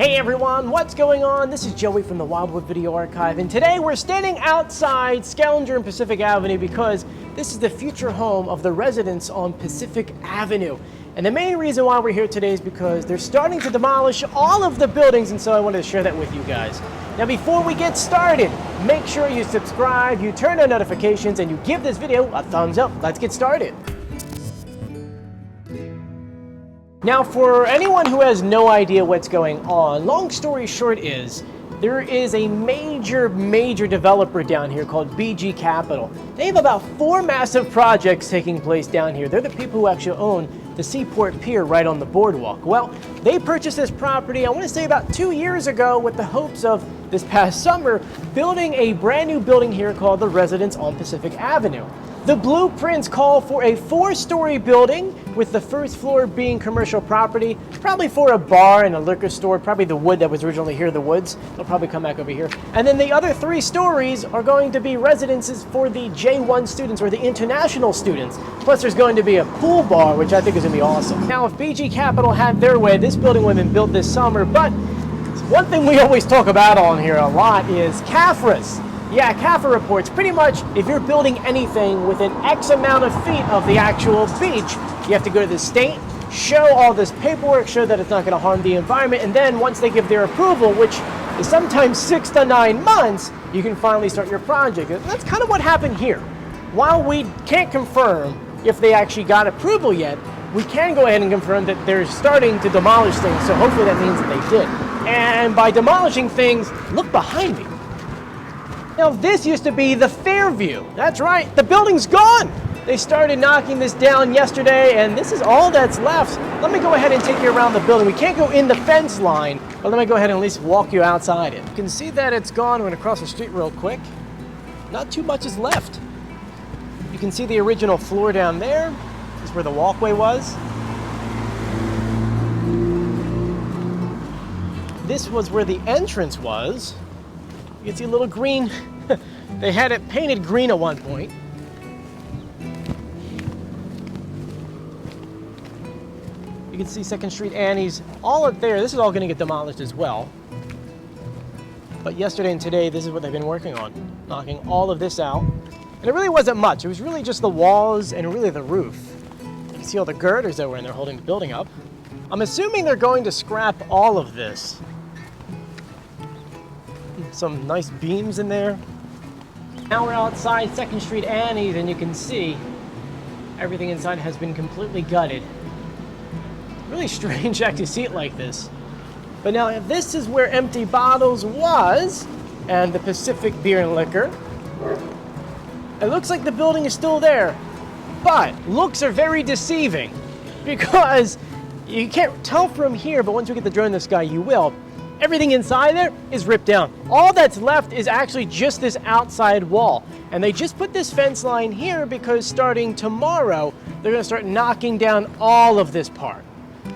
Hey everyone, what's going on? This is Joey from the Wildwood Video Archive, and today we're standing outside Scavenger and Pacific Avenue because this is the future home of the residents on Pacific Avenue. And the main reason why we're here today is because they're starting to demolish all of the buildings, and so I wanted to share that with you guys. Now before we get started, make sure you subscribe, you turn on notifications, and you give this video a thumbs up. Let's get started. Now, for anyone who has no idea what's going on, long story short is, there is a major developer down here called BG Capital. They have about 4 massive projects taking place down here. They're the people who actually own the Seaport Pier right on the boardwalk. Well, they purchased this property, I want to say about 2 years ago, with the hopes of, this past summer, building a brand new building here called the Residence on Pacific Avenue. The blueprints call for a 4-story building with the first floor being commercial property, probably for a bar and a liquor store, probably the wood that was originally here, the woods. They'll probably come back over here. And then the other 3 stories are going to be residences for the J1 students or the international students. Plus there's going to be a pool bar, which I think is going to be awesome. Now if BG Capital had their way, this building would have been built this summer, but one thing we always talk about on here a lot is CAFRAs. Yeah, CAFRA reports. Pretty much, if you're building anything within X amount of feet of the actual beach, you have to go to the state, show all this paperwork, show that it's not going to harm the environment, and then once they give their approval, which is sometimes 6 to 9 months, you can finally start your project. And that's kind of what happened here. While we can't confirm if they actually got approval yet, we can go ahead and confirm that they're starting to demolish things, so hopefully that means that they did. And by demolishing things, look behind me. Now this used to be the Fairview. That's right, the building's gone. They started knocking this down yesterday and this is all that's left. Let me go ahead and take you around the building. We can't go in the fence line, but let me go ahead and at least walk you outside it. You can see that it's gone. We're gonna cross the street real quick. Not too much is left. You can see the original floor down there. This is where the walkway was. This was where the entrance was. You can see a little green. They had it painted green at one point. You can see 2nd Street Annie's all up there. This is all going to get demolished as well. But yesterday and today, this is what they've been working on, knocking all of this out. And it really wasn't much. It was really just the walls and really the roof. You can see all the girders that were in there holding the building up. I'm assuming they're going to scrap all of this. Some nice beams in there. Now we're outside 2nd Street Annie's and you can see everything inside has been completely gutted. Really strange to actually see it like this. But now this is where Empty Bottles was and the Pacific Beer and Liquor. It looks like the building is still there, but looks are very deceiving because you can't tell from here, but once you get the drone in the sky, you will. Everything inside there is ripped down. All that's left is actually just this outside wall. And they just put this fence line here because starting tomorrow, they're gonna start knocking down all of this part.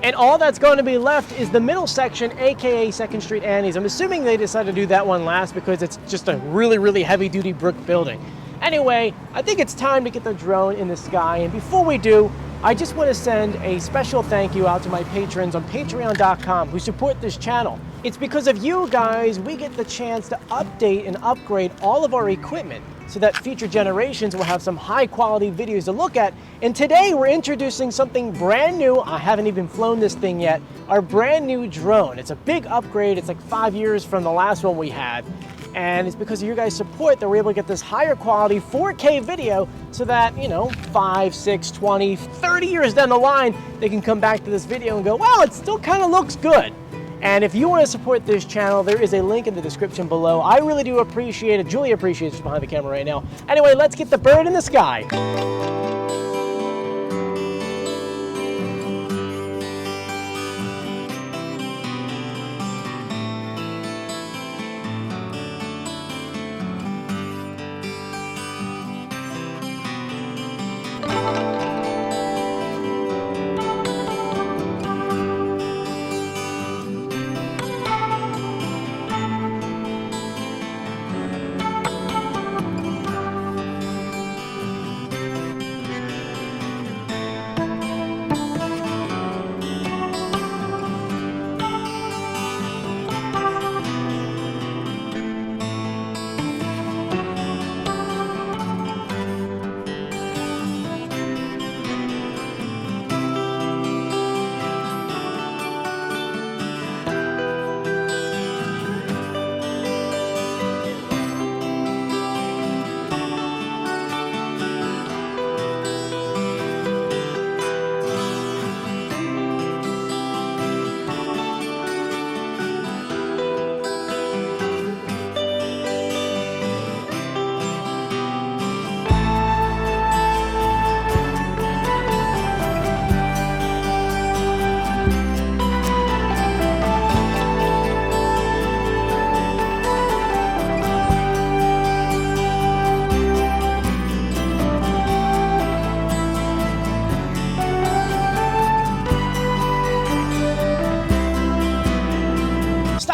And all that's going to be left is the middle section, AKA 2nd Street Annie's. I'm assuming they decided to do that one last because it's just a really heavy duty brick building. Anyway, I think it's time to get the drone in the sky. And before we do, I just want to send a special thank you out to my patrons on patreon.com who support this channel. It's because of you guys we get the chance to update and upgrade all of our equipment so that future generations will have some high quality videos to look at. And today we're introducing something brand new. I haven't even flown this thing yet. Our brand new drone. It's a big upgrade. It's like 5 years from the last one we had. And it's because of your guys' support that we're able to get this higher quality 4K video so that, you know, 5, 6, 20, 30 years down the line, they can come back to this video and go, wow, it still kind of looks good. And if you want to support this channel, there is a link in the description below. I really do appreciate it. Julie appreciates it behind the camera right now. Anyway, let's get the bird in the sky.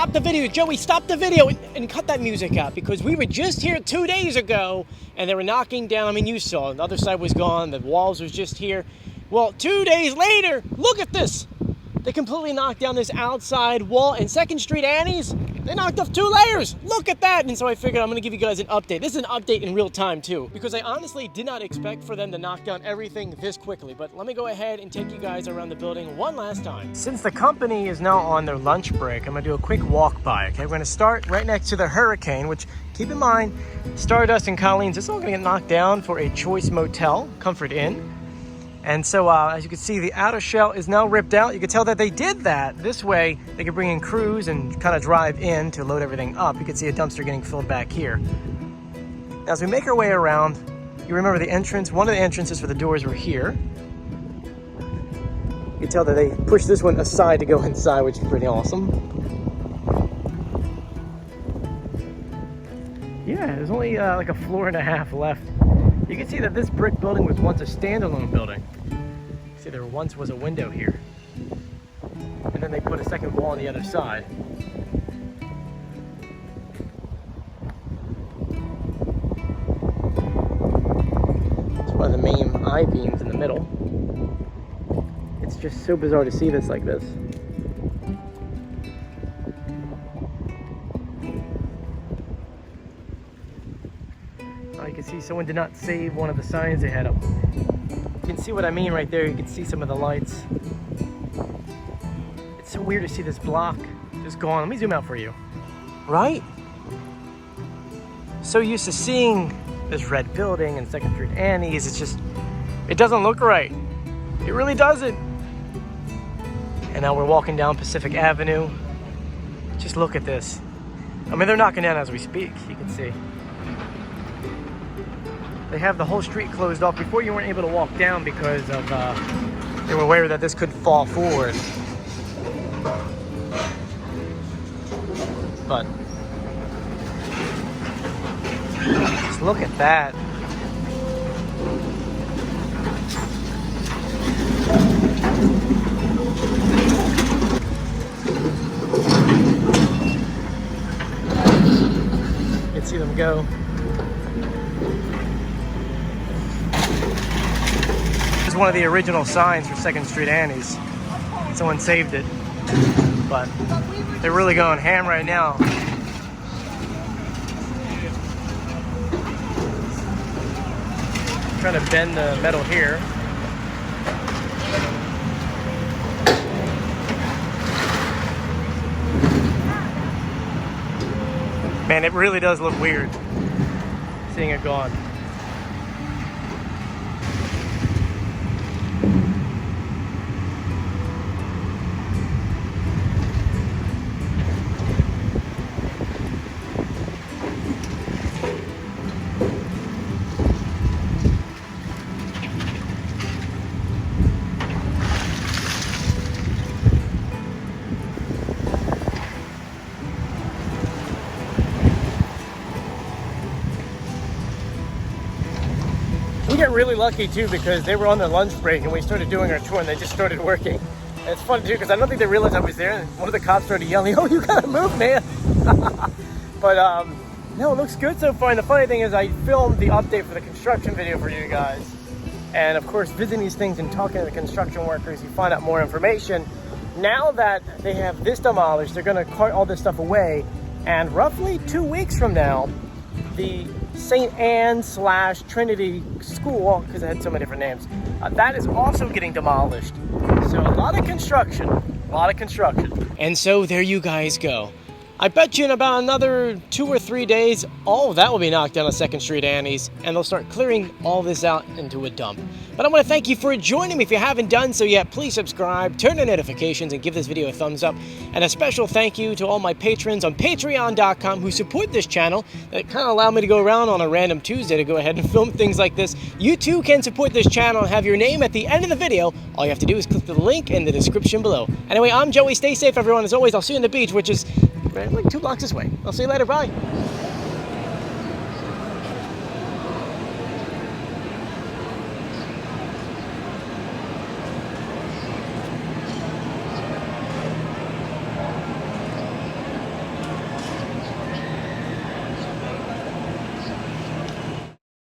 stop the video. Joey, stop the video and cut that music out, because we were just here 2 days ago and they were knocking down, I mean, you saw, the other side was gone, the walls was just here. Well, 2 days later, look at this. They completely knocked down this outside wall, and 2nd Street Annie's, they knocked off 2 layers. Look at that. And so I figured I'm gonna give you guys an update. This is an update in real time too, because I honestly did not expect for them to knock down everything this quickly. But let me go ahead and take you guys around the building one last time. Since the company is now on their lunch break, I'm gonna do a quick walk by, okay? We're gonna start right next to the Hurricane, which, keep in mind, Stardust and Colleen's, it's all gonna get knocked down for a Choice Motel, Comfort Inn. And so, as you can see, the outer shell is now ripped out. You can tell that they did that. This way, they could bring in crews and kind of drive in to load everything up. You can see a dumpster getting filled back here. Now, as we make our way around, you remember the entrance. One of the entrances for the doors were here. You can tell that they pushed this one aside to go inside, which is pretty awesome. Yeah, there's only like a floor and a half left. You can see that this brick building was once a standalone building. See, there once was a window here. And then they put a second wall on the other side. It's one of the main I-beams in the middle. It's just so bizarre to see this like this. You can see someone did not save one of the signs they had up. You can see what I mean right there. You can see some of the lights. It's so weird to see this block just gone. Let me zoom out for you. Right? So used to seeing this red building and 2nd Street Annie's, it's just, it doesn't look right. It really doesn't. And now we're walking down Pacific Avenue. Just look at this. I mean, they're knocking down as we speak, you can see. They have the whole street closed off. Before, you weren't able to walk down because of they were aware that this could fall forward. But just look at that. You can see them go. One of the original signs for 2nd Street Annie's. Someone saved it, but they're really going ham right now. Trying to bend the metal here. Man, it really does look weird seeing it gone. We got really lucky too, because they were on their lunch break and we started doing our tour and they just started working. And it's fun too, because I don't think they realized I was there, and one of the cops started yelling, "Oh, you gotta move, man." But no, it looks good so far. And the funny thing is, I filmed the update for the construction video for you guys. And of course, visiting these things and talking to the construction workers, you find out more information. Now that they have this demolished, they're gonna cart all this stuff away. And roughly 2 weeks from now, the St. Anne/Trinity School, because it had so many different names, that is also getting demolished. So a lot of construction, And so there you guys go. I bet you in about another 2 or 3 days, all of that will be knocked down on 2nd Street Annie's, and they'll start clearing all this out into a dump. But I want to thank you for joining me. If you haven't done so yet, please subscribe, turn on notifications, and give this video a thumbs up. And a special thank you to all my patrons on Patreon.com who support this channel. That kind of allow me to go around on a random Tuesday to go ahead and film things like this. You too can support this channel and have your name at the end of the video. All you have to do is click the link in the description below. Anyway, I'm Joey. Stay safe, everyone. As always, I'll see you on the beach, which is like 2 blocks this way. I'll see you later. Bye.